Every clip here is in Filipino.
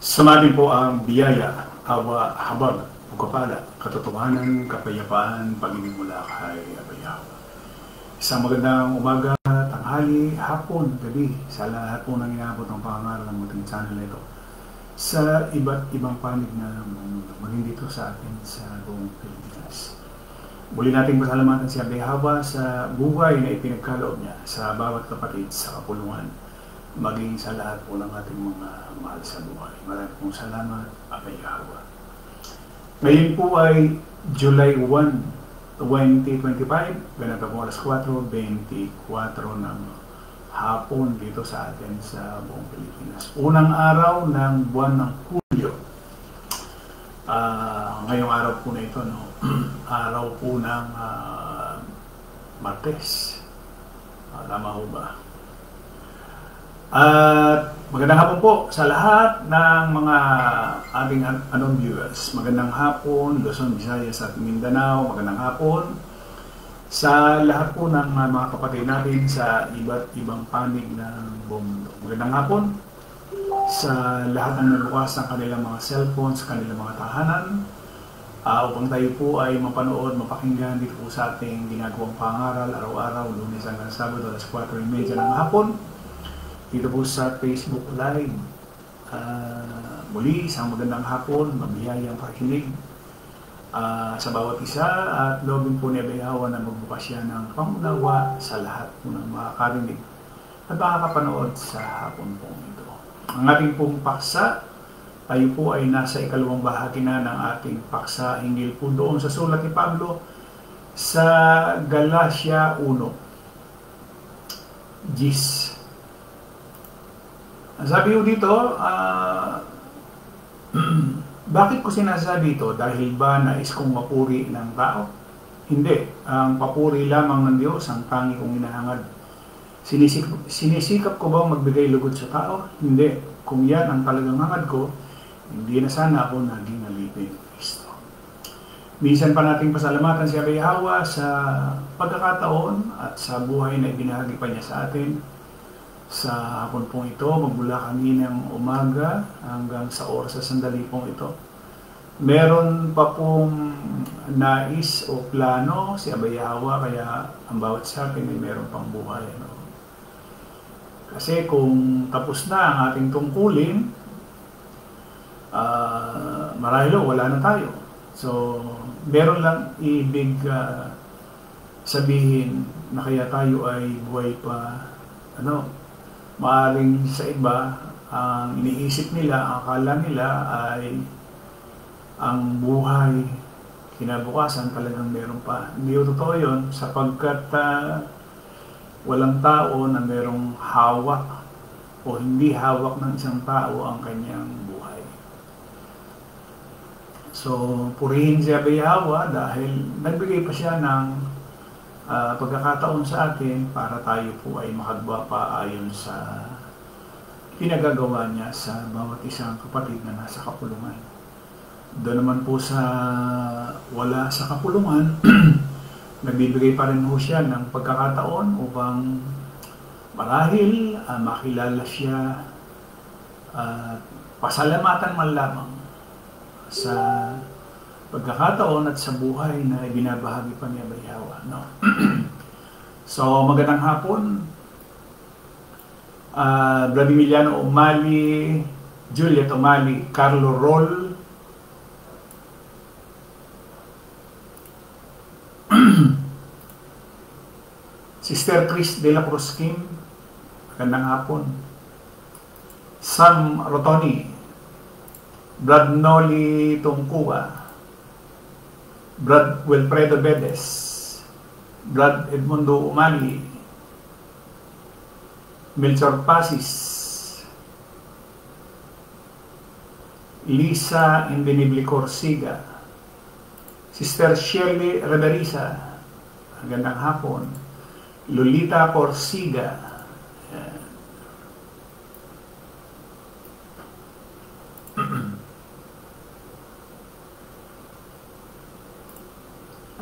Sumabi po ang biyaya, awa, habag, pagpapala, katotohanan, kapayapaan, pag-ibig mula kay Abayaw. Isang magandang umaga, tanghali, hapon, gabi, sa lahat po nang inabot ng pangaral ng muting channel nito. Sa iba't ibang panig na mundo, maging dito sa atin sa buong Pilipinas. Muli nating pasalamatan si Abayaw sa buhay na ipinagkaloob niya sa bawat kapatid sa kapulungan, maging sa lahat po ng ating mga mahal sa buhay. Maraming pong salamat, Abayaw. Ngayon po ay July 1, 2025, ganito po alas 4:24 ng hapon dito sa atin sa buong Pilipinas. Unang araw ng buwan ng Hulyo. Ngayong araw po na ito, no? Araw po ng Martes. Tama ho ba? At magandang hapon po sa lahat ng mga ating viewers. Magandang hapon, Luzon, Visayas at Mindanao. Magandang hapon sa lahat po ng mga kapatid natin sa iba't ibang panig ng buong mundo. Magandang hapon sa lahat ng nagbukas ng kanilang mga cellphone, sa kanilang mga tahanan, upang tayo po ay mapanood, mapakinggan dito po sa ating ginagawang pangaral araw-araw, Lunes hanggang Sabado, alas 4:30 ng hapon. Dito po sa Facebook Live. Muli, isang magandang hapon, mabiyayang pakikinig sa bawat isa at loobin po ni Abayaw na magbukas siya ng pangunawa sa lahat po ng makakarinig at makakapanood sa hapon po ito. Ang ating pong paksa, tayo po ay nasa ikalawang bahagi na ng ating paksa hinggil po doon sa sulat ni Pablo sa Galatia 1:10. Sabi ko dito, bakit ko sinasabi ito? Dahil ba nais kong mapuri ng tao? Hindi. Ang papuri lamang ng Diyos ang tangi kong hinahangad. Sinisikap ko ba magbigay lugod sa tao? Hindi. Kung yan ang talagang hangad ko, hindi na sana ako naging alipin ng Kristo. Minsan pa nating pasalamatan si Abayaw sa pagkakataon at sa buhay na ibinahagi pa niya sa atin. Sa hapon pong ito, magmula kaninang umaga hanggang sa oras sa sandali pong ito. Meron pa pong nais o plano si Abayaw, kaya ang bawat sa atin ay meron pang buhay. No? Kasi kung tapos na ang ating tungkulin, marahil wala na tayo. So, meron lang ibig sabihin na kaya tayo ay buhay pa, maaring sa iba, ang iniisip nila, ang akala nila ay ang buhay kinabukasan talagang meron pa. Hindi totoo yun sapagkat walang tao na merong hawak o hindi hawak ng isang tao ang kanyang buhay. So, purihin si Abayaw dahil nagbigay pa siya ng pagkakataon sa atin para tayo po ay makagwa pa ayon sa pinagagawa niya sa bawat isang kapatid na nasa kapulungan. Doon naman po sa wala sa kapulungan, nagbibigay pa rin po siya ng pagkakataon upang marahil makilala siya at pasalamatan man lamang sa pagkakataon at sa buhay na ibinabahagi pa ni Abayaw. No? So, magandang hapon. Vladimiliano Umali, Juliet Umali, Carlo Roll, Sister Chris de la Cruz Kim, magandang hapon. Sam Rotoni, Brad Noli Tungkua, Brad Wilfredo Bedes, Brad Edmundo Umali, Melchor Pasis, Lisa Indenible Corsiga, Sister Shirley Reverisa, magandang hapon. Lolita Corsiga,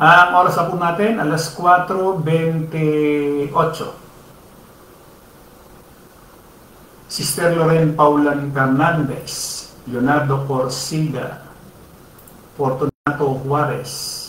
ang oras na po natin, alas 4:28. Sister Loren Paulan Fernandez, Leonardo Corsiga, Fortunato Juarez,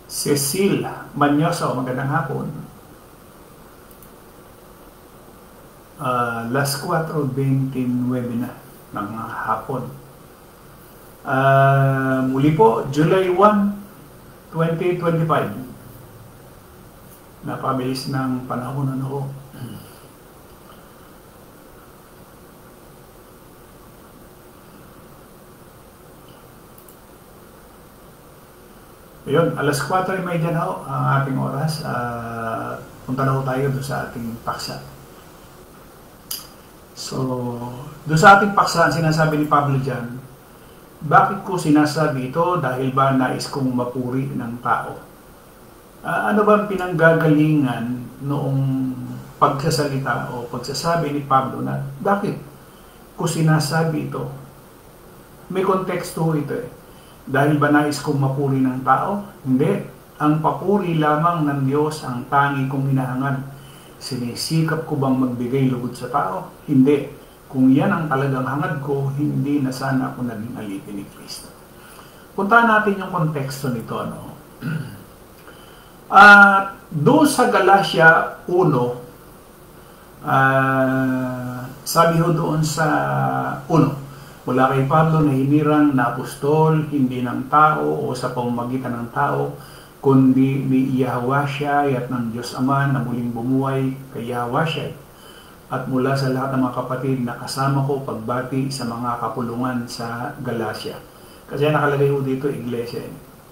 Cecil Manyoso, magandang hapon. Las 4:29 na ng hapon. Muli po, July 1, 2025. Napabilis ng panahon ano. Ayun, alas 4:30 na ho ang ating oras. Punta na ho tayo doon sa ating paksa. So, doon sa ating paksa, sinasabi ni Pablo dyan, bakit ko sinasabi ito? Dahil ba nais kong mapuri ng tao? Ano ba ang pinanggagalingan noong pagsasalita o pagsasabi ni Pablo na bakit ko sinasabi ito? May konteksto ito eh. Dahil ba nais kong mapuri ng tao? Hindi. Ang papuri lamang ng Diyos ang tangi kong hinahangad. Sinisikap ko bang magbigay lugod sa tao? Hindi. Kung yan ang talagang hangad ko, hindi na sana ako naging alipin ni Kristo. Puntahan natin yung konteksto nito. Doon sa Galatia 1, sabi ho doon sa 1, mula kay Pablo na hinirang na apostol, hindi ng tao o sa pamamagitan ng tao, kundi ni Yahweh at ng Diyos Ama na muling bumuhay kay Yahweh. At mula sa lahat ng mga kapatid na kasama ko pagbati sa mga kapulungan sa Galatia. Kasi nakalagay ho dito, iglesia,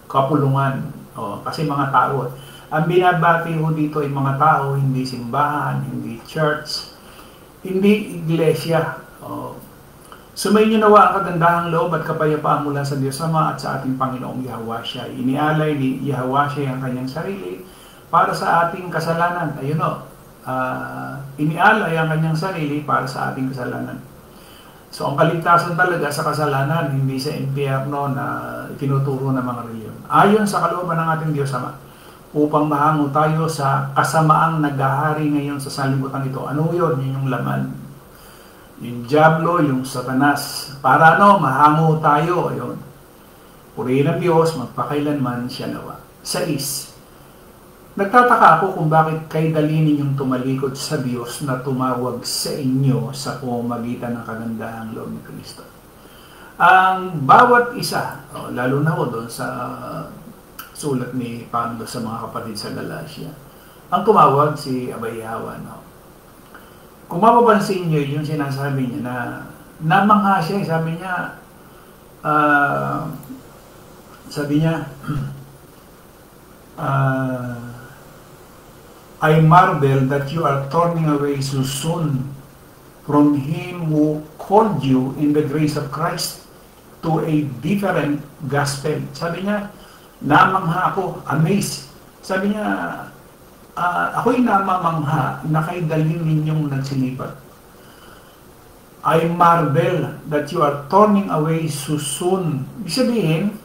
kapulungan, kasi mga tao. Ang binabati ho dito ay mga tao, hindi simbahan, hindi church, hindi iglesia. Sumayin niyo nawa ang kagandahang loob at kapayapaan mula sa Diyos Ama at sa ating Panginoong Yahweh. Inialay ni Yahweh ang kanyang sarili para sa ating kasalanan. Ayun o, inialay ang kanyang sarili para sa ating kasalanan. So ang kaligtasan talaga sa kasalanan, hindi sa impyerno na itinuturo ng mga reliyon. Ayon sa kalooban ng ating Diyos Ama, upang mahango tayo sa kasamaang naghahari ngayon sa sanlibutan ito. Ano yun? Yun yung laman. Yung Diablo, yung Satanas. Para mahango tayo. Ayun. Purihin ng Diyos, magpakailanman siya nawa. 6. Nagtataka ako kung bakit kayo dali ninyong tumalikod sa Diyos na tumawag sa inyo sa pamamagitan ng kagandahang loob ni Kristo. Ang bawat isa, lalo na ho doon sa sulat ni Pablo sa mga kapatid sa Galatia, ang tumawag si Abay Yawa. Kung mapapansin nyo yung sinasabi niya na namangha siya, sabi niya, I marvel that you are turning away so soon from Him who called you in the grace of Christ to a different gospel. Sabi niya, namangha ako, amazed. Sabi niya, ako'y namamangha na kayo daling ninyong nagsilipat. I marvel that you are turning away so soon. Ibig sabihin,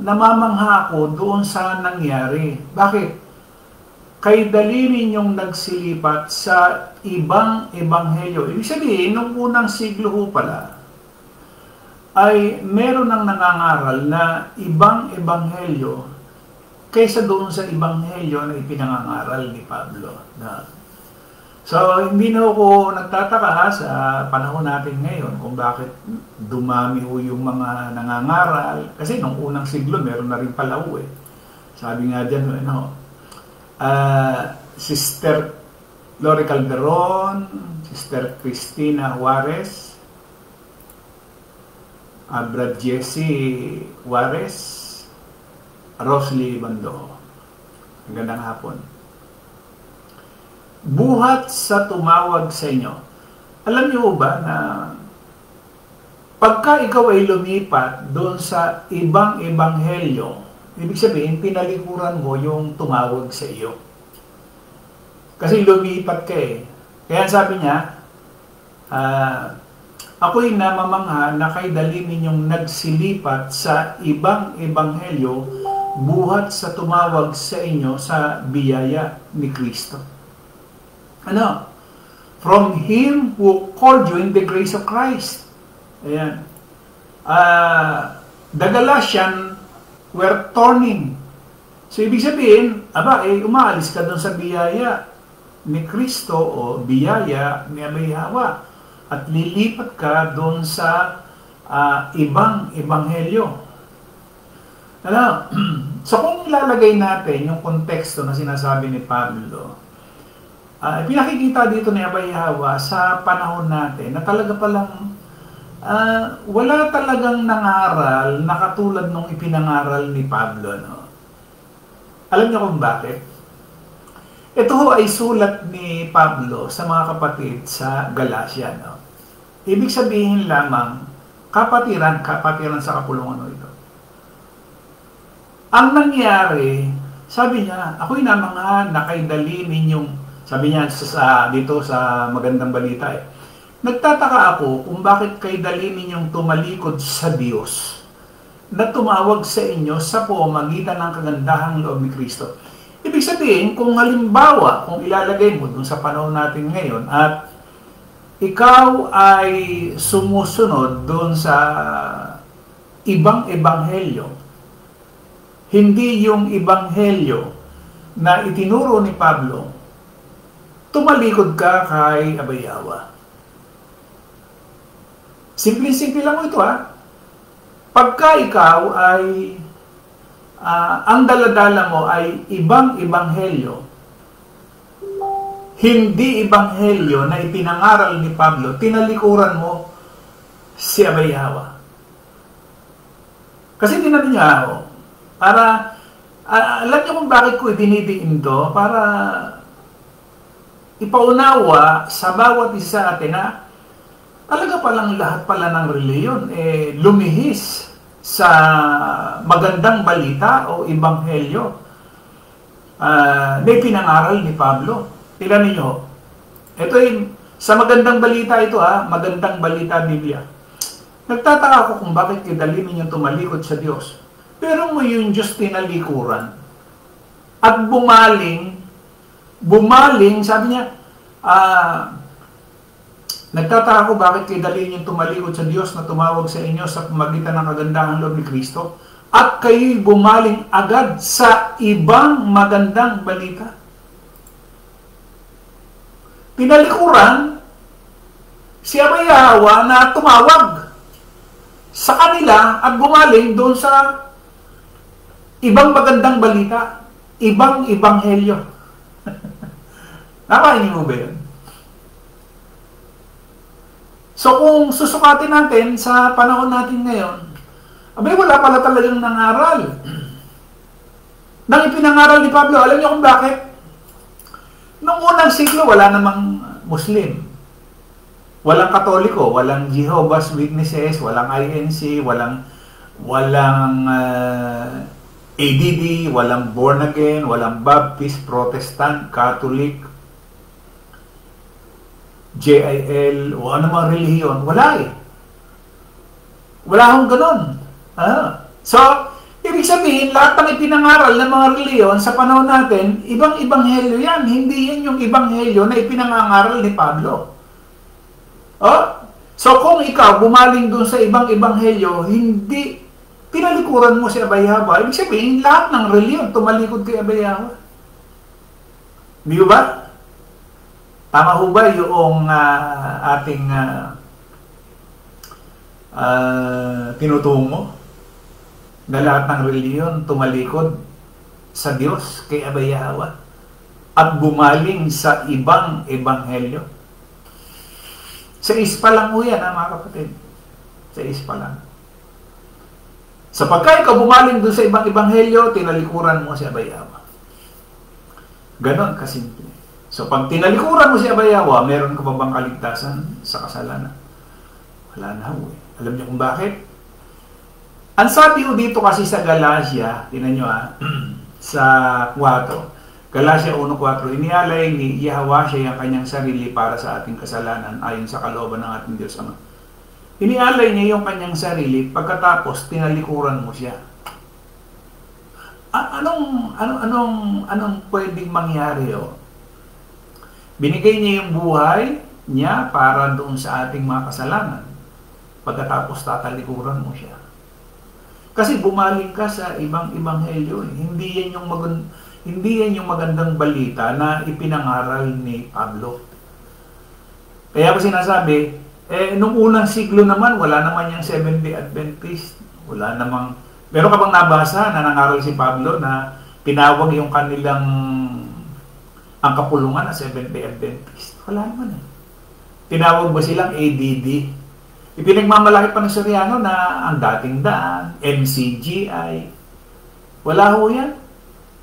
namamangha ako doon sa nangyari. Bakit? Kayo dali ninyong nagsilipat sa ibang ebanghelyo. Ibig sabihin, nung unang siglo ho pala, ay meron ng nangangaral na ibang ebanghelyo kaysa doon sa ebanghelyo na ipinangangaral ni Pablo. So, hindi na ako nagtataka sa panahon natin ngayon kung bakit dumami ho yung mga nangangaral. Kasi nung unang siglo, meron na rin pala ho eh. Sabi nga dyan, Sister Lori Calderon, Sister Cristina Juarez, Brad Jesse Juarez, Rosely Bando. Magandang hapon. buhat sa tumawag sa inyo. Alam niyo ba na pagka ikaw ay lumipat doon sa ibang ebanghelyo, ibig sabihin, pinalikuran mo yung tumawag sa iyo. Kasi lumipat ka eh. Kaya sabi niya, ako'y namamangha na kay dali ninyong nagsilipat sa ibang ebanghelyo buhat sa tumawag sa inyo sa biyaya ni Kristo. Ano? From Him who called you in the grace of Christ. Ayan. The Galatians were turning. So, ibig sabihin, umaalis ka doon sa biyaya ni Kristo o biyaya ni Abay Hawa at lilipat ka doon sa ibang ebanghelyo. Ano? So, kung ilalagay natin yung konteksto na sinasabi ni Pablo, pinakikita dito ni Abay Hawa sa panahon natin na talaga palang wala talagang nangaral na katulad nung ipinangaral ni Pablo. No? Alam niyo kung bakit? Ito ho ay sulat ni Pablo sa mga kapatid sa Galacia. No? Ibig sabihin lamang, kapatiran sa kapulungan ito. Ang nangyari, sabi niya, ako'y namangha na kay dali ninyong, sabi niya dito sa magandang balita nagtataka ako kung bakit kay dali ninyong tumalikod sa Diyos na tumawag sa inyo sa pamamagitan ng kagandahang loob ni Kristo. Ibig sabihin, kung halimbawa, kung ilalagay mo dun sa panahon natin ngayon at ikaw ay sumusunod dun sa ibang ebanghelyo, hindi yung ebanghelyo na itinuro ni Pablo, tumalikod ka kay Abay Hawa. Simple-simple lang mo ito Pagka ikaw ay ang daladala mo ay ibang ebanghelyo, hindi ebanghelyo na ipinangaral ni Pablo, tinalikuran mo si Abay Hawa. Kasi tinabi niya ako, para, alam niyo kung bakit ko idinidiin to, para ipaunawa sa bawat isa sa atin na talaga palang lahat pala ng reliyon lumihis sa magandang balita o ebanghelyo na ipinangaral ni Pablo. Tignan ninyo. Ito sa magandang balita ito magandang balita Biblia. Nagtataka ako kung bakit kidali ninyong tumalikod sa Diyos. Pero mo yung Diyos tinalikuran at bumaling, sabi niya, nagtataka ko bakit kayo dali niyong tumalikod sa Diyos na tumawag sa inyo sa pamagitan ng kagandahan loob ni Kristo at kayo'y bumaling agad sa ibang magandang balita. Pinalikuran si Abay Hawa na tumawag sa kanila at bumaling doon sa ibang magandang balita, ibang ebanghelyo. Napainin mo ba yun? So kung susukatin natin sa panahon natin ngayon, wala pala talagang nangaral. Nang ipinangaral ni Pablo, alam niyo kung bakit? Noong unang siglo, wala namang Muslim. Walang Katoliko, walang Jehovah's Witnesses, walang INC, walang ADD, walang Born Again, walang Baptist, Protestant, Catholic, JIL, o ano mga relihiyon, wala Wala akong ganun. So, ibig sabihin, lahat ng ipinangaral ng mga relihiyon sa panahon natin, ibang ebanghelyo yan. Hindi yan yung ebanghelyo na ipinangangaral ni Pablo. So, kung ikaw bumaling dun sa ibang ebanghelyo, hindi pinalikuran mo si Abay Hawa, ibig sabihin, lahat ng relihiyon tumalikod kay Abay Hawa. Di ba? Tama ho ba yung ating tinutungo na lahat ng reliyon tumalikod sa Diyos kay Abay Hawa at bumaling sa ibang ebanghelyo? Sa ispa lang ho yan, mga kapatid. Sa ispa lang. Sa pagka ikaw bumaling doon sa ibang ebanghelyo, tinalikuran mo si Abay Hawa. Ganon kasimple. So pag tinalikuran mo si Abayawa, meron ka ba bang kaligtasan sa kasalanan? Wala na ho eh. Alam niyo kung bakit? Ang sabi ho dito kasi sa Galacia, tingnan niyo sa 4, Galacia 1:4, inialay ni Yahweh siya ang kanyang sarili para sa ating kasalanan ayon sa kalooban ng ating Diyos Ama. Inialay niya yung kanyang sarili, pagkatapos tinalikuran mo siya. Anong pwedeng mangyari o? Binigay niya yung buhay niya para doon sa ating mga kasalanan. Pagkatapos tatalikuran mo siya. Kasi bumaling ka sa ibang ebanghelyo. Hindi yan yung magandang balita na ipinangaral ni Pablo. Kaya ko sinasabi, nung unang siglo naman, wala naman yung Seventh-day Adventist. Wala namang... Meron ka bang nabasa na nangaral si Pablo na tinawag yung kanilang ang kapulungan na Seventh-day Adventist? Wala naman eh. Tinawag ba silang ADD? Ipinagmamalaki pa ng Soriano na ang dating daan, MCGI. Wala ho yan.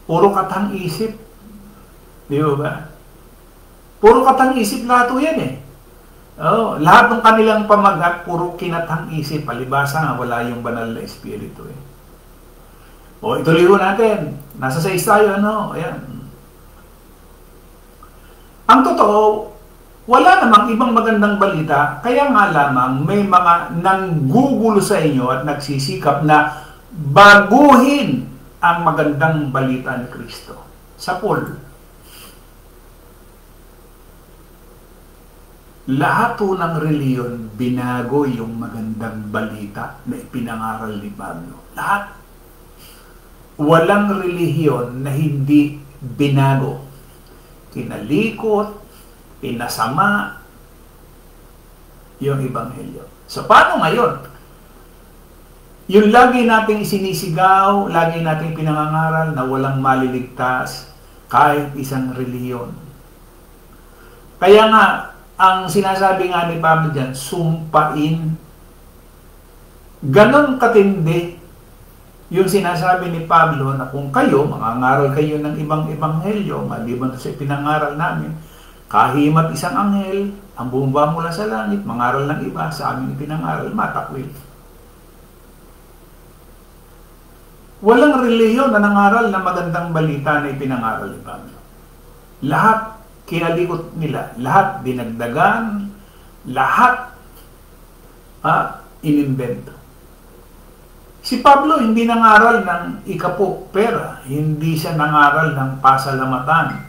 Puro katang isip. Di ba? Puro katang isip lahat ho yan eh. Oh, lahat ng kanilang pamagat, puro kinatang isip. Palibasa nga, wala yung banal na espiritu eh. O, ituloy ho natin. Nasa 6 tayo, ano? Ayan. Ang totoo, wala namang ibang magandang balita, kaya nga lamang may mga nanggugulo sa inyo at nagsisikap na baguhin ang magandang balita ni Kristo. Sa Paul, lahat po ng reliyon binago yung magandang balita na ipinangaral ni Pablo. Lahat. Walang relihiyon na hindi binago. Kinalikot, pinasama yung ebanghelyo. So, paano ngayon? Yung lagi nating isinisigaw, lagi nating pinangangaral na walang maliligtas kahit isang relihiyon. Kaya nga, ang sinasabi nga ni Pablo dyan, sumpain. Ganon katindi yung sinasabi ni Pablo na kung kayo, mangangaral kayo ng ibang ebanghelyo, maliban sa pinangaral namin, kahimat isang anghel, ang bumaba mula sa langit, mangaral ng iba, sa amin ipinangaral, matakwil. Walang relihiyon na nangaral na magandang balita na ipinangaral ni Pablo. Lahat kinalikot nila, lahat dinagdagan, lahat inimbento. Si Pablo hindi nangaral ng pera, hindi siya nangaral ng pasalamatan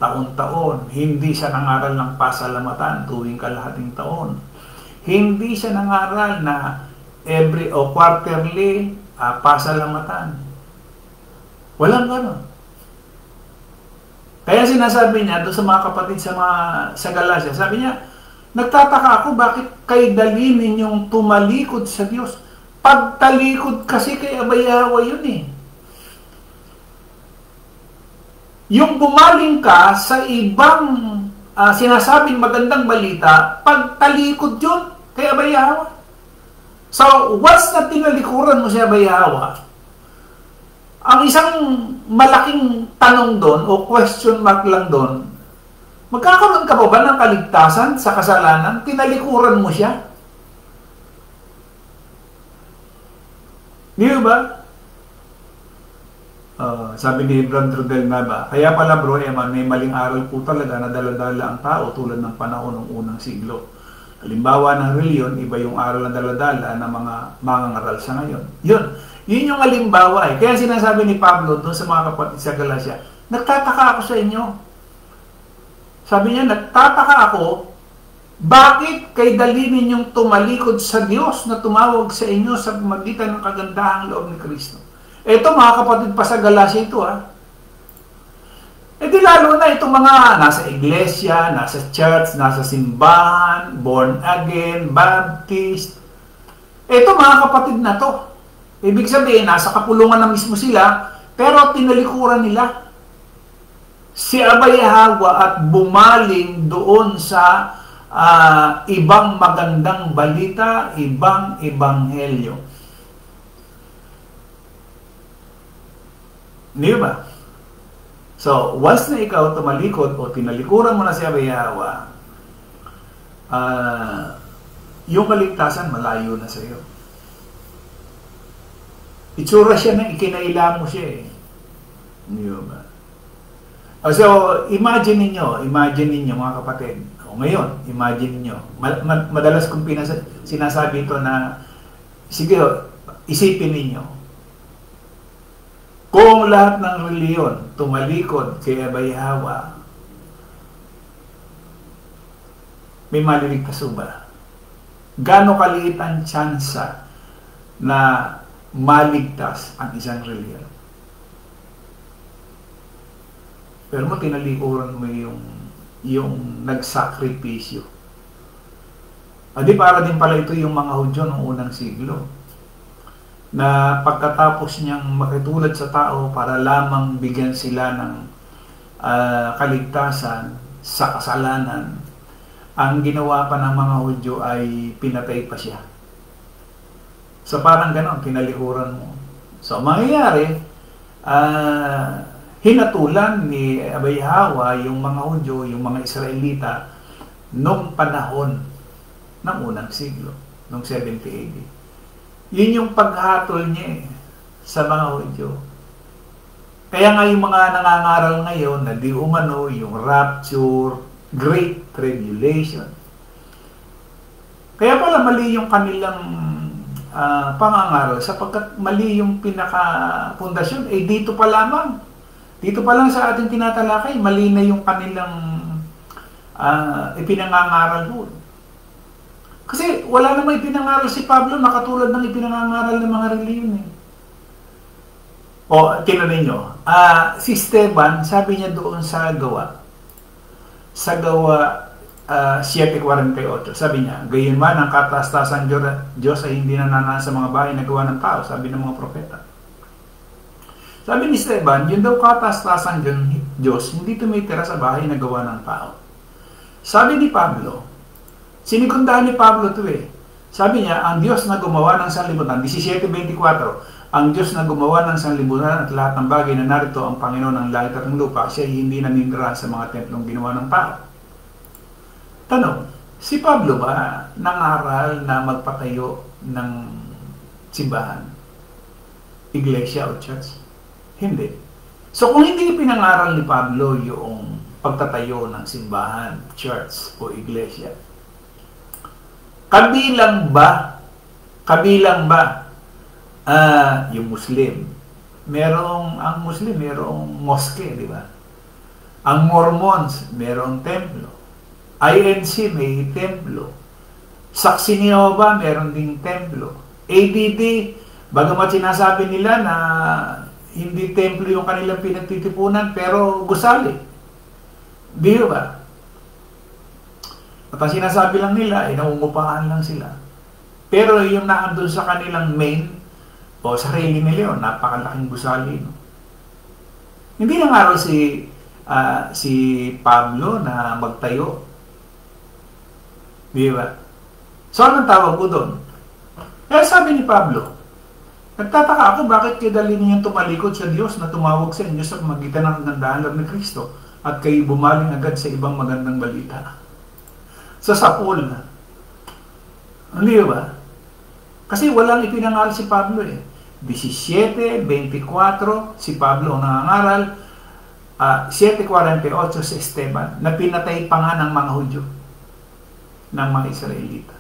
taon-taon, hindi siya nangaral ng pasalamatan tuwing kalahating taon, hindi siya nangaral na every o quarterly pasalamatan. Walang gano'n. Kaya sinasabi niya doon sa mga kapatid sa Galacia, sabi niya, nagtataka ako bakit kay dali ninyong tumalikod sa Diyos. Pagtalikod kasi kay Abayawa yun eh. Yung bumaling ka sa ibang sinasabing magandang balita, pagtalikod yun kay Abayawa. So, once na tinalikuran mo si Abayawa, ang isang malaking tanong doon o question mark lang doon, magkakaroon ka pa ba ng kaligtasan sa kasalanan? Tinalikuran mo siya? Di ba? Sabi ni Brad Trudel na ba, kaya pala bro, Eman, may maling aral po talaga na dala-dala ang tao tulad ng panahon ng unang siglo. Halimbawa ng reliyon, iba yung aral na dala-dala ng mga mangangaral sa ngayon. Yun yung halimbawa eh. Kaya sinasabi ni Pablo doon sa mga kapatid sa Galacia, nagtataka ako sa inyo. Sabi niya, nagtataka ako, bakit kay dali ninyong tumalikod sa Diyos na tumawag sa inyo sa magitan ng kagandahang loob ni Kristo? Ito mga kapatid pa sa Galacia ito di lalo na itong mga nasa iglesia, nasa church, nasa simbahan, born again, Baptist. Ito mga kapatid na to. Ibig sabihin, nasa kapulungan na mismo sila, pero tinalikuran nila si Abayawa at bumaling doon sa ibang magandang balita, ibang ebanghelyo. Di ba? So, once na ikaw tumalikod o tinalikuran mo na si Abayawa, yung kaligtasan malayo na sa iyo. Itsura siya na ikinaila mo siya eh. Hindi ba? So, imagine ninyo mga kapatid. O ngayon, imagine ninyo. Madalas kong sinasabi ito na, sige, isipin ninyo. Kung lahat ng reliyon tumalikod kay Abayawa, may maliligtas ba? Gaano kaliit ang tsansa na maligtas ang isang reliyon? Pero mo tinalikuran mo yung nagsakripisyo. Di para din pala ito yung mga Hudyo noong unang siglo, na pagkatapos niyang makitulad sa tao para lamang bigyan sila ng kaligtasan sa kasalanan, ang ginawa pa ng mga Hudyo ay pinatay pa siya. So parang ganon, tinalikuran mo. So mangyayari, hinatulan ni Abayawa yung mga Hudyo, yung mga Israelita noong panahon ng unang siglo, noong 70 AD. Yun yung paghatol niya sa mga Hudyo. Kaya nga yung mga nangangaral ngayon na di umano yung rapture, Great Tribulation. Kaya pala mali yung kanilang pangangaral, sapagkat mali yung pinaka-pundasyon. Dito pa lamang. Dito pa lang sa ating tinatalakay, mali na yung kanilang ipinangangaral doon. Kasi wala namang ipinangaral si Pablo na katulad ng ipinangangaral ng mga reliyon eh. O, tinanin nyo. Si Esteban, sabi niya doon sa Gawa 7:48, sabi niya, gayon man ang kataas-taasan Diyos ay hindi nananaan sa mga bahay na gawa ng tao, sabi ng mga propeta. Sabi ni Esteban, yun daw kataas-taasan Diyos, hindi tumitira sa bahay na gawa ng tao. Sabi ni Pablo, sinikundahan ni Pablo ito eh. Sabi niya, ang Diyos na gumawa ng sanlibutan, 17:24, ang Diyos na gumawa ng sanlibutan at lahat ng bagay na narito ang Panginoon ng langit at ng lupa, siya hindi naninira sa mga templong ginawa ng tao. Tanong, si Pablo ba nangaral na magpatayo ng simbahan, iglesia o church? Hindi. So kung hindi pinangaral ni Pablo yung pagtatayo ng simbahan, church o iglesia, kabilang ba yung Muslim? Ang Muslim merong mosque, di ba? Ang Mormons merong templo. INC may templo. Saksi ni Jehovah meron ding templo. ADD, bagamat sinasabi nila na hindi templo yung kanilang pinagtitipunan, pero gusali. Di ba? At ang sinasabi lang nila, nangungupahan lang sila. Pero yung naandun sa kanilang main, o sarili nila yun, napakalaking gusali. No? Hindi nangaral si Pablo na magtayo. Di ba? So, anong tawag ko doon? Kaya sabi ni Pablo, nagtataka ako bakit kayo dali ninyong tumalikod sa Diyos na tumawag sa inyo sa magitan ng gandahan ni Kristo at kayo bumaling agad sa ibang magandang balita. So, sa Paul na. Hindi ba? Kasi walang ipinangaral si Pablo eh. 17:24 si Pablo ang nangangaral, 7:48 si Esteban, na pinatay pa nga ng mga Hudyo, ng mga Israelita.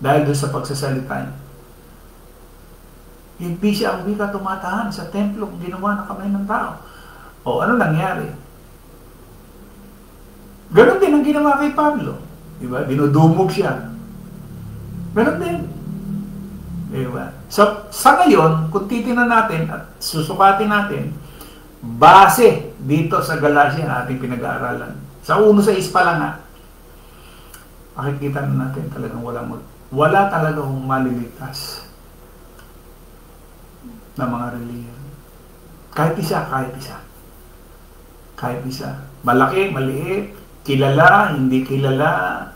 Dahil doon sa pagsasalita niya. Hindi siya ang wika tumatahan sa templo kung ginawa ng kamay ng tao. O ano nangyari? Ganon din ang ginawa kay Pablo. Diba? Dinudumog siya. Ganon din. Diba? So, sa ngayon, kung titingnan natin at susukatin natin, base dito sa Galatia na ating pinag-aaralan, sa 1:6 pa lang nga, makikita na natin talagang wala talagang maliligtas na mga reliyon. Kahit isa. Malaki, maliit, kilala, hindi kilala,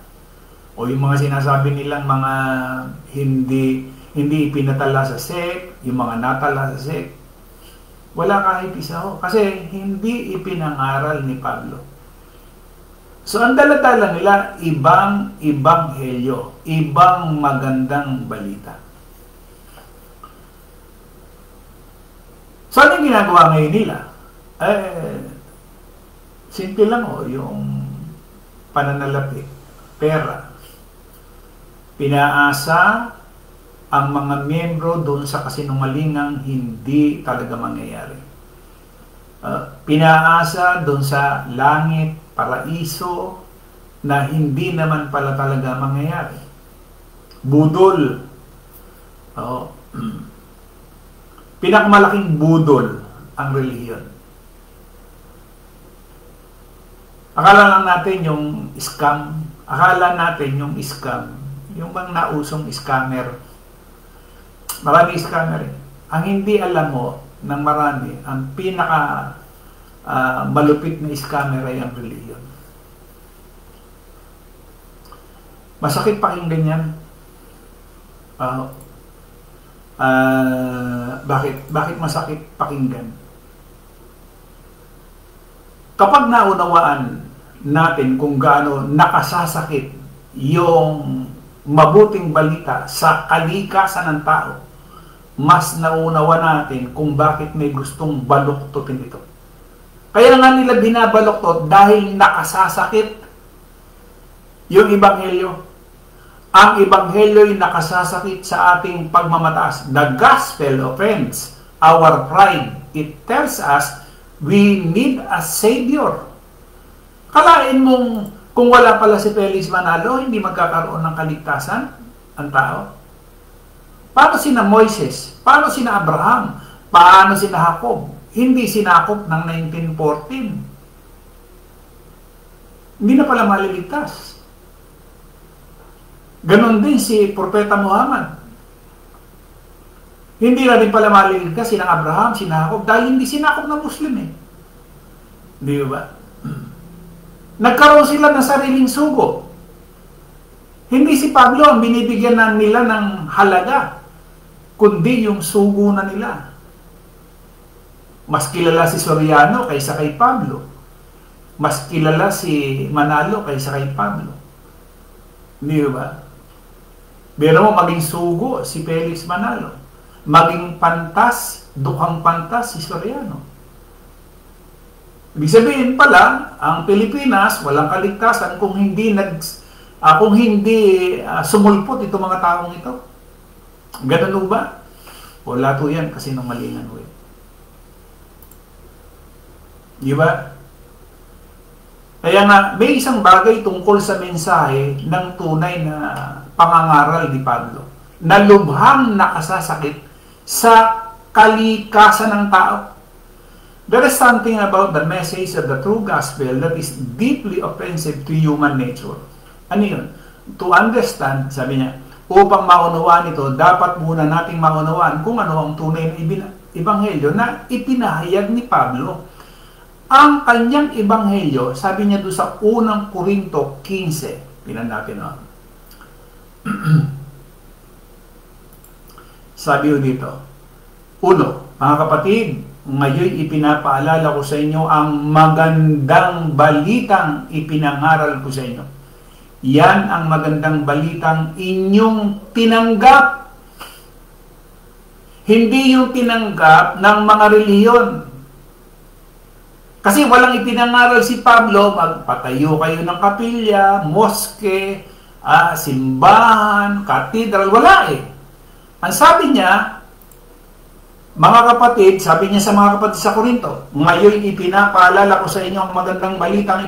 o yung mga sinasabi nilang mga hindi ipinatala sa sect, yung mga natala sa sect. Wala kahit isa ho. Kasi hindi ipinangaral ni Pablo. So, ang dala-dala nila, ibang ebanghelyo, ibang magandang balita. So, ano yung ginagawa ngayon nila? Simple lang yung pananalapi, pera. Pinaasa ang mga miyembro doon sa kasinungalingang hindi talaga mangyayari. Pinaasa doon sa langit, paraiso, na hindi naman pala talaga mangyayari. Budol. Pinakamalaking budol ang relihiyon. Akala lang natin yung scam, yung bang nausong scammer. Marami scammer eh. Ang hindi alam mo ng marami, ang pinaka malupit na scammer ay ang relihiyon. Masakit pakinggan yan. Bakit masakit pakinggan? Kapag naunawaan natin kung gaano nakasasakit yung mabuting balita sa kalikasan ng tao, mas naunawa natin kung bakit may gustong baluktutin ito. Kaya nga nila binabaluktot dahil nakasasakit yung ebanghelyo. Ang ebanghelyo ay nakasasakit sa ating pagmamataas. The gospel offends our pride. It tells us we need a savior. Kalain mong kung wala pala si Felix Manalo, hindi magkakaroon ng kaligtasan ang tao? Paano sina Moises? Paano sina Abraham? Paano sina Jacob? Hindi sinakop ng 1914. Hindi na pala maliligtas. Ganon din si Propeta Muhammad. Hindi na din pala maliligtas sina Abraham, sina Jacob, dahil hindi sinakop ng Muslim eh. Di ba? Nagkaroon sila ng sariling sugo. Hindi si Pablo ang binibigyan nila ng halaga, kundi yung sugo na nila. Mas kilala si Soriano kaysa kay Pablo. Mas kilala si Manalo kaysa kay Pablo. Di ba? Pero mo maging sugo si Felix Manalo. Maging pantas, dukhang pantas si Soriano. Ibig sabihin pala, ang Pilipinas walang kaligtasan kung hindi sumulpot itong mga taong ito. Ganun ba? Wala po yan kasi nung malingan ho. Di ba? Kaya nga, may isang bagay tungkol sa mensahe ng tunay na pangangaral ni Pablo na lubhang nakasasakit sa kalikasan ng tao. There is something about the message of the true gospel that is deeply offensive to human nature. Ano yun? To understand, sabi niya, upang maunawaan ito, dapat muna nating maunawaan kung ano ang tunay na ebanghelyo na ipinahayag ni Pablo. Ang kanyang ebanghelyo, sabi niya doon sa unang Korinto 15, pinan natin no? Sabi ho dito, uno, mga kapatid, ngayon ipinapaalala ko sa inyo ang magandang balitang ipinangaral ko sa inyo. Yan ang magandang balitang inyong tinanggap. Hindi yung tinanggap ng mga relihiyon. Kasi walang ipinangaral si Pablo, magpatayo kayo ng kapilya, moske, simbahan, katedral, wala eh. Ang sabi niya, mga kapatid, sabi niya sa mga kapatid sa Korinto, ngayon ipinapaalala ko sa inyo ang magandang balitang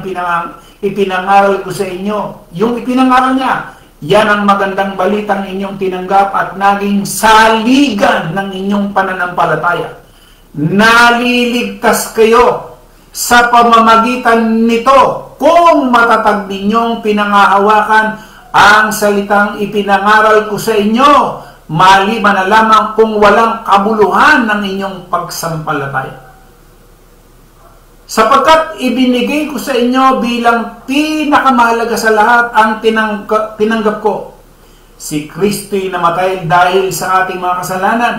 ipinangaral ko sa inyo. Yung ipinangaral niya, yan ang magandang balitang inyong tinanggap at naging saligan ng inyong pananampalataya. Naliligtas kayo sa pamamagitan nito kung matatag ninyong pinangahawakan ang salitang ipinangaral ko sa inyo, maliban na lamang kung walang kabuluhan ng inyong pagsampalataya. Sapagkat ibinigay ko sa inyo bilang pinakamahalaga sa lahat ang tinanggap ko. Si Kristo'y namatay dahil sa ating mga kasalanan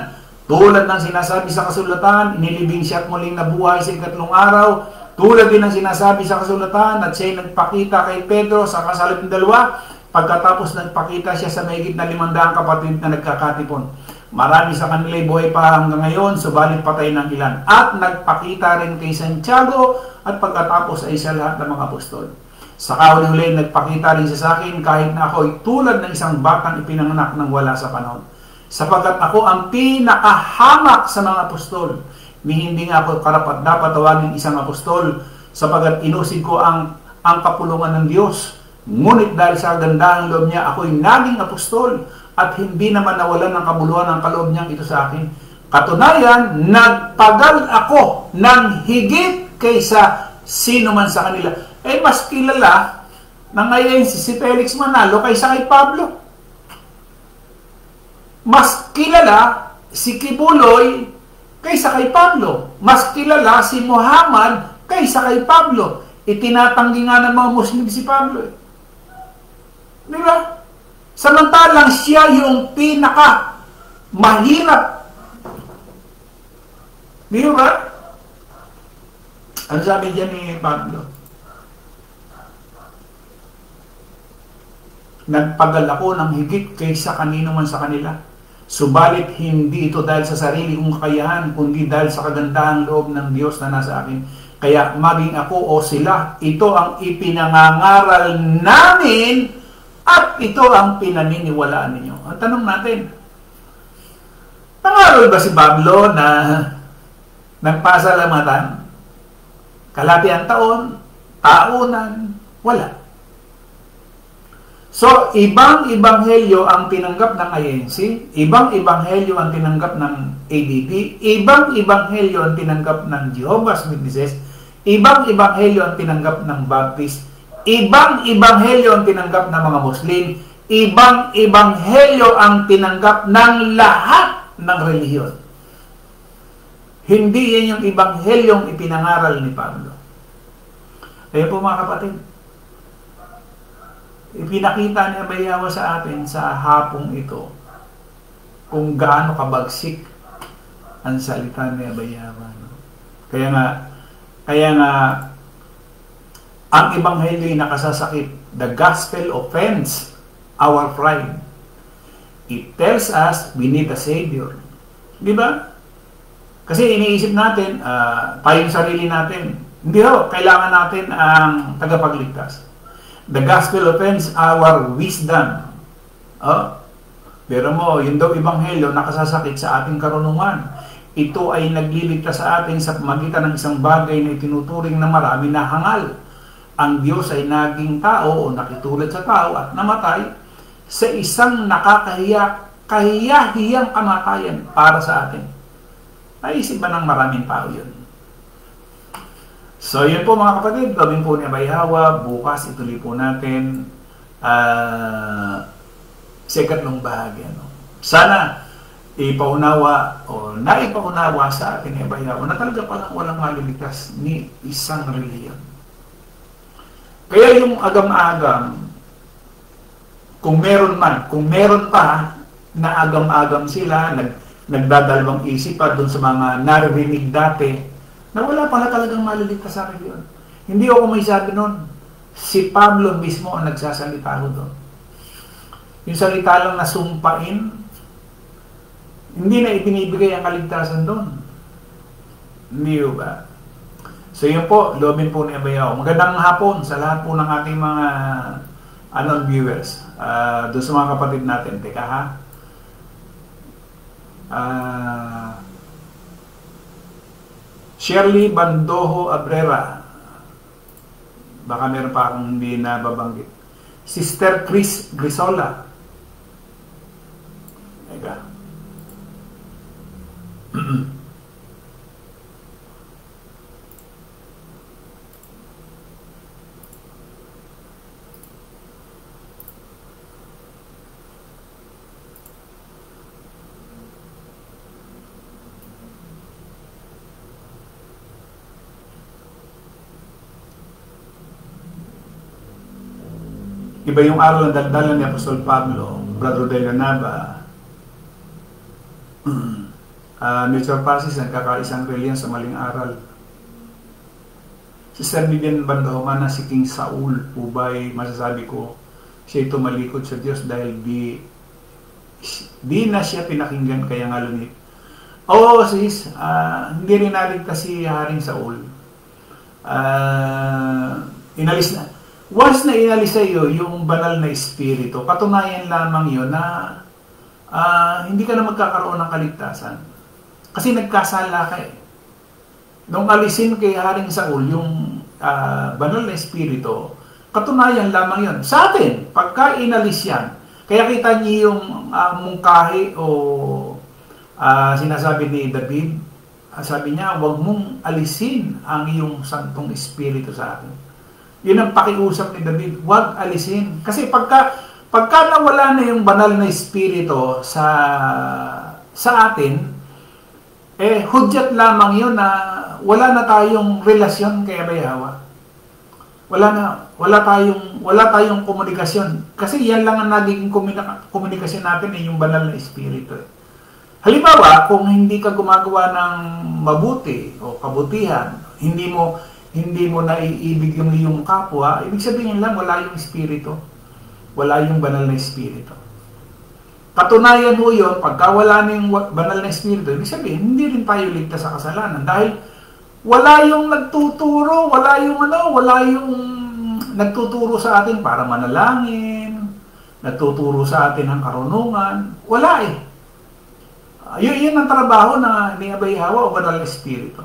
Tulad ng sinasabi sa kasulatan, inilibing siya at muling nabuhay sa ikatlong araw. Tulad din ng sinasabi sa kasulatan at siya'y nagpakita kay Pedro sa kasalip ng dalawa. Pagkatapos nagpakita siya sa mahigit na 500 kapatid na nagkakatipon. Marami sa kanila'y buhay pa hanggang ngayon, subalit patay ng ilan. At nagpakita rin kay Santiago at pagkatapos ay sa lahat ng mga apostol. Sa kahuli-huli, nagpakita rin siya sa akin kahit na ako'y tulad ng isang batang ipinanganak ng wala sa panahon. Sapagkat ako ang pinakahamak sa mga apostol. Hindi nga ako karapat dapat tawagin isang apostol sapagkat inusig ko ang kapulungan ng Diyos. Ngunit dahil sa gandahang loob niya, ako'y naging apostol at hindi naman nawalan ng kabuluhan ng kaloob niyang ito sa akin. Katunayan, nagpagal ako ng higit kaysa sino man sa kanila. Mas kilala na ngayon si Felix Manalo kaysa kay Pablo. Mas kilala si Kibuloy kaysa kay Pablo. Mas kilala si Muhammad kaysa kay Pablo. Itinatanggi nga ng mga Muslim si Pablo. Di ba? Samantalang siya yung pinaka mahirap. Di ba? Ano sabi dyan ni Pablo? Nagpagal ako ng higit kaysa kanino man sa kanila. Subalit hindi ito dahil sa sarili kong kakayahan, kundi dahil sa kagandahang loob ng Diyos na nasa akin. Kaya maging ako o sila, ito ang ipinangangaral namin at ito ang pinaniniwalaan ninyo. Ang tanong natin, nangaral ba si Pablo na nagpasalamatan? Kalahati ang taon, taunan, wala. So, ibang ebanghelyo ang tinanggap ng INC, ibang ebanghelyo ang tinanggap ng ADP, ibang ebanghelyo ang tinanggap ng Jehovah's Witnesses, ibang ebanghelyo ang tinanggap ng Baptist, ibang ebanghelyo ang tinanggap ng mga Muslim, ibang ebanghelyo ang tinanggap ng lahat ng relihiyon. Hindi yan yung ebanghelyong ipinangaral ni Pablo. Kaya po mga kapatid, ipinakita ni Abayawa sa atin sa hapong ito kung gaano kabagsik ang salita ni Abayawa. Kaya nga ang ebanghelyo ay nakasasakit. The gospel offends our pride. It tells us we need a Savior. Di ba? Kasi iniisip natin, tayong sarili natin, hindi ho, kailangan natin ang tagapagligtas. The gospel offends our wisdom. Pero mo, yung daw ebanghelyo nakasasakit sa ating karunungan. Ito ay nagliligtas sa atin sa pamagitan ng isang bagay na itinuturing na marami na hangal. Ang Diyos ay naging tao o nakitulad sa tao at namatay sa isang kahiyahiyang kamatayan para sa atin. Naisip ba ng maraming tao yun? So, yun po mga kapatid, gawin po ni Abayawa, bukas ituloy po natin sa ikatlong bahagi. Sana ipaunawa o naipaunawa sa atin ni Abayawa na talaga palang walang maliligtas ni isang reliyon. Kaya yung agam-agam, kung meron pa na agam-agam sila, nagdadalawang isip pa doon sa mga naririnig dati, na wala pala talagang maliligtas sa akin yun. Hindi ako may sabi nun. Si Pablo mismo ang nagsasalita ko doon. Yung salita lang na sumpain, hindi na ibinibigay ang kaligtasan doon. Hindi ba? So yun po, loobin po ni Abayaw. Magandang hapon sa lahat po ng ating mga viewers. Doon sa mga kapatid natin. Teka ha. Shirley Bandojo Abrera. Baka meron pa akong hindi nababanggit. Sister Chris Grisola. Teka. Iba yung aral ng daldalan ni Apostol Pablo, Brother de la Nava. Mutual Passes, nagkakaisang reliyon sa maling aral. Sister Vivian Bandahomana, si King Saul po ba'y masasabi ko siya tumalikod sa Diyos dahil di na siya pinakinggan kaya nga lumit. Oo sis, hindi rin naligtas si Haring Saul. Inalis na. Once na inalis sa iyo yung banal na espiritu, katunayan lamang yun na hindi ka na magkakaroon ng kaligtasan. Kasi nagkasala ka eh. Nung alisin kay Haring Saul yung banal na espiritu, katunayan lamang yun. Sa atin, pagka inalis yan, kaya kita niyo yung mungkahi o sinasabi ni David, sabi niya, huwag mong alisin ang iyong santong espiritu sa akin. Yun ang pakiusap ni David, huwag alisin. Kasi pagka nawala na yung banal na espiritu sa atin, hudyat lamang yun na wala na tayong relasyon kay Abay Hawa. Wala tayong komunikasyon. Kasi yan lang ang nagiging komunikasyon natin yung banal na espiritu. Halimbawa, kung hindi ka gumagawa ng mabuti o kabutihan, hindi mo naiibig yung iyong kapwa, ibig sabihin lang wala yung espiritu. Wala yung banal na espiritu. Katunayan mo yun, pagka wala na yung banal na espiritu, ibig sabihin, hindi rin tayo ligtas sa kasalanan. Dahil wala yung nagtuturo, wala yung nagtuturo sa atin para manalangin, nagtuturo sa atin ng karunungan. Wala eh. Yun ang trabaho na ni Abay Hawa o banal na espiritu.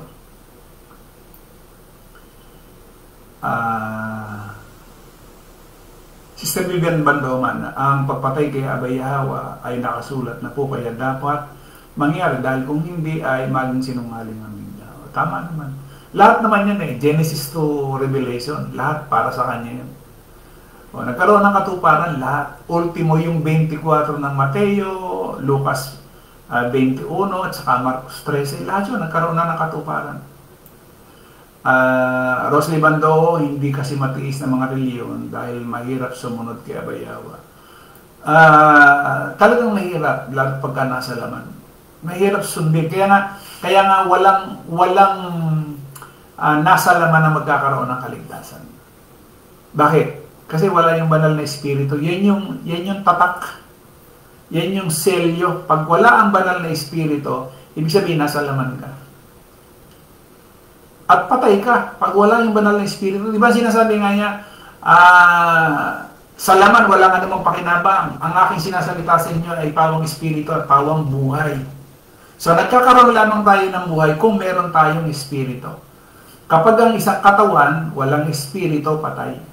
Sister Vivian Bandahomana, ang pagpatay kay Abay Hawa ay nakasulat na po kaya dapat mangyari dahil kung hindi ay maging sinungaling ang Biblia. Tama naman. Lahat naman yan eh. Genesis to Revelation. Lahat para sa kanya yun. Nagkaroon ng katuparan lahat. Ultimo yung 24 ng Mateo, Lucas 21 at saka Marcos 13. Lahat yun. Nagkaroon na ng katuparan. Rosalie Bando, hindi kasi matiis ng mga reliyon dahil mahirap sumunod kay Abay Hawa. Talagang mahirap lalo pagka nasa laman. Mahirap sundin. Kaya nga walang nasa laman na magkakaroon ng kaligtasan. Bakit? Kasi wala yung banal na espiritu. Yan yung tatak. Yan yung selyo. Pag wala ang banal na espiritu, ibig sabihin nasa laman ka. At patay ka pag wala yung banal na espiritu. Di ba sinasabi nga niya, sa laman wala nga namang pakinabang. Ang aking sinasalita sa inyo ay pawang espiritu at pawang buhay. So nagkakaroon lamang tayo ng buhay kung meron tayong espiritu. Kapag ang isang katawan walang espiritu, patay.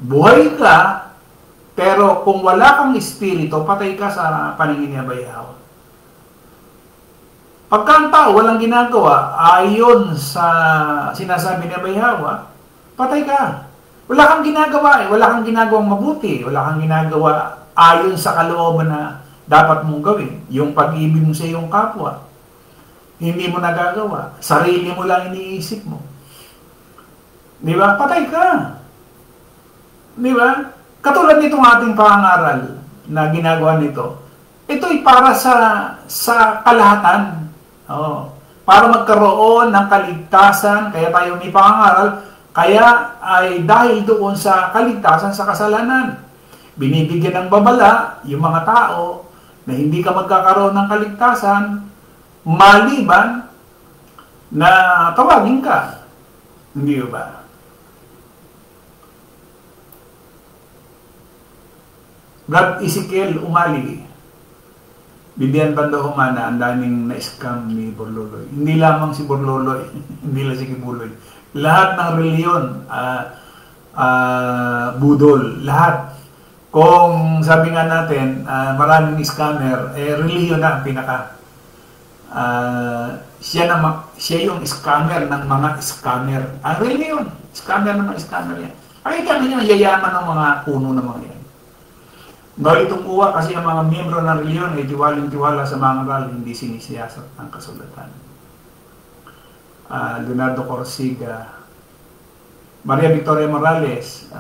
Buhay ka, pero kung wala kang espiritu, patay ka sa paningin ni Abay Hawa. Pagka ang tao walang ginagawa, ayon sa sinasabi ni Abay Hawa, patay ka. Wala kang ginagawa wala kang ginagawang mabuti, wala kang ginagawa ayon sa kalooban na dapat mong gawin. Yung pag-ibig mo sa iyong kapwa, hindi mo nagagawa. Sarili mo lang iniisip mo. Di ba? Patay ka. Di ba? Katulad nitong ating pangaral na ginagawa nito, ito'y para sa kalahatan. Para magkaroon ng kaligtasan, kaya tayo may pangaral, kaya ay dahil doon sa kaligtasan sa kasalanan. Binibigyan ng babala yung mga tao na hindi ka magkakaroon ng kaligtasan maliban na tawagin ka. Hindi ba? Brad Ezekiel Umali, Vivian Bandahomana, ang daming na-scam ni Borloloy. Hindi lamang si Borloloy, hindi lang si Kibuloy. Lahat ng reliyon, budol, lahat. Kung sabi nga natin, maraming scammer, reliyon na ang pinaka. Siya yung scammer ng mga scammer. Ang reliyon, scammer ng mga scammer yan. Pakita niyo, yayaman ng mga puno ng mga yan. Dahil itong uwa kasi ang mga miyembro ng reliyon ay tiwaling-tiwala sa mga aral, hindi sinisiyasat ng kasulatan. Leonardo Corsiga, Maria Victoria Morales,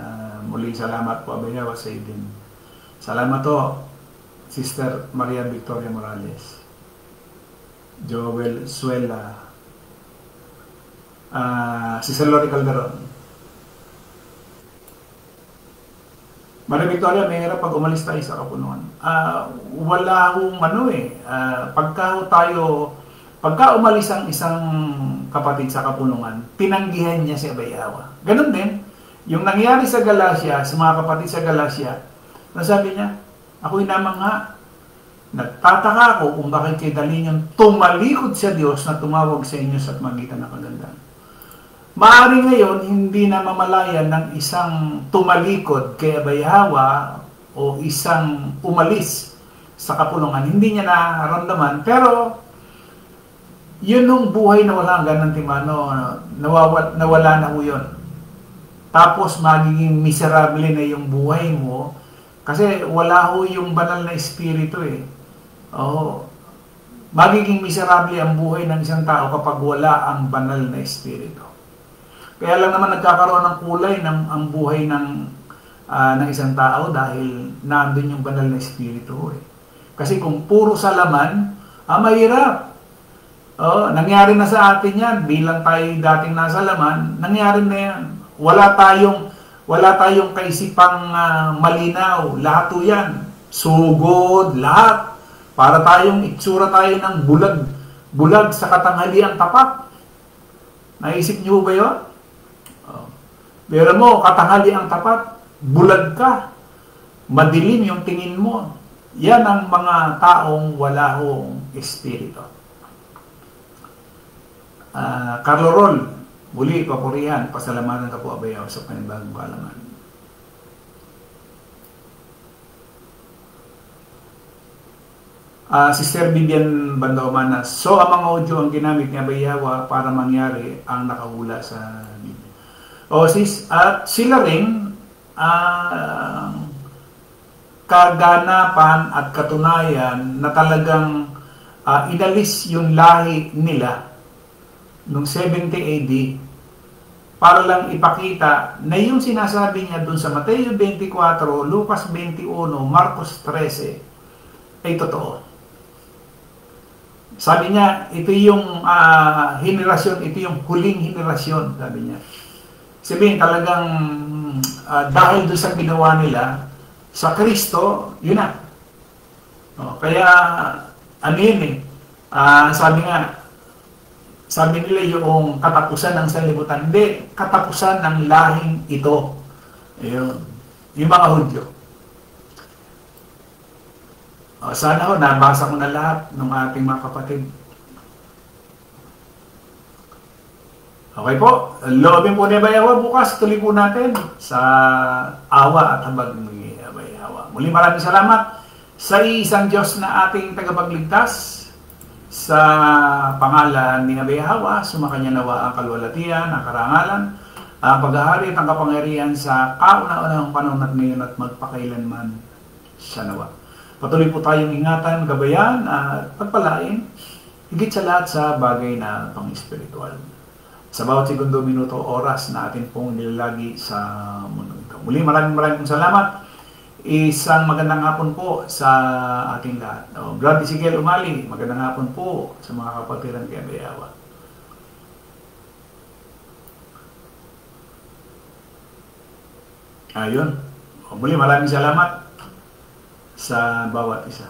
muling salamat po Abay Hawa sa idin. Salamat po, Sister Maria Victoria Morales. Joel Suela, si Salori Calderon. Maria Victoria, may hirap pag umalis tayo sa Kapunuan. Wala akong pagka umalis ang isang kapatid sa Kapunuan, tinanggihan niya si Abayawa. Ganun din, yung nangyari sa Galacia, sa mga kapatid sa Galacia, nasabi niya, ako'y namangha, nagtataka ako kung bakit kayo dali niyong tumalikod sa Diyos na tumawag sa inyo sa magitan ng kagandahan. Maaari ngayon, hindi na mamalayan ng isang tumalikod kay Abayawa o isang umalis sa Kapulungan. Hindi niya naramdaman, pero yun nung buhay na wala hanggang ng timano, nawala na ho yun. Tapos magiging miserable na yung buhay mo kasi wala ho yung banal na espiritu eh. Magiging miserable ang buhay ng isang tao kapag wala ang banal na espiritu. Kaya lang naman nagkakaroon ng kulay ang buhay ng isang tao dahil nandun yung banal na espiritu eh. Kasi kung puro sa laman, mahirap. Nangyari na sa atin yan. Bilang tayo dating nasa laman, nangyari na yan. Wala tayong kaisipang malinaw. Lahat to yan. Sugod, lahat. Para itsura tayo ng bulag sa katanghaliang tapat. Naisip niyo ba yun? Pero mo, katanghaliang tapat, bulag ka. Madilim yung tingin mo. Yan ang mga taong wala hong espiritu. Carlo Rol, muli, papurihan, pasalamatan ka po, Abayaw, sa panibagong kaalaman. Sister Vivian Bandaumana, so ang mga audio ang ginamit ni Abayawa para mangyari ang nakahula sa video. At sila rin, kaganapan at katunayan na talagang inalis yung lahi nila noong 70 AD para lang ipakita na yung sinasabi niya dun sa Mateo 24, Lucas 21, Marcos 13 ay totoo. Sabi niya, ito yung henerasyon, ito yung huling henerasyon, sabi niya. Sabihin talagang dahil doon sa ginawa nila sa Kristo, yun na. Kaya ano yun eh, sabi nila yung katapusan ng sanlibutan. Hindi, katapusan ng lahing ito. Ayun. Yung mga Hudyo. Sana ho, nabasa ko na lahat ng ating mga kapatid. Okay po, loobin po ni Abayawa bukas. Tuloy po natin sa awa at habag ni Abayawa. Muli maraming salamat sa isang Diyos na ating tagapagligtas. Sa pangalan ni Abayawa, sumakanya nawa ang kalwalatian, ang karangalan, ang paghahari at ang kapangyarihan sa kauna-unahang panahon at ngayon at magpakailanman siya nawa. Patuloy po tayong ingatan, gabayan at pagpalain, higit sa lahat sa bagay na pang-espiritual. Sa bawat segundo, minuto, oras na atin pong nilalagi sa mundo ito. Muli, maraming salamat. Isang magandang hapon po sa ating lahat. Brad Ezekiel Umali, magandang hapon po sa mga kapatiran kay Abayawa. Ayun. Muli, maraming salamat sa bawat isa.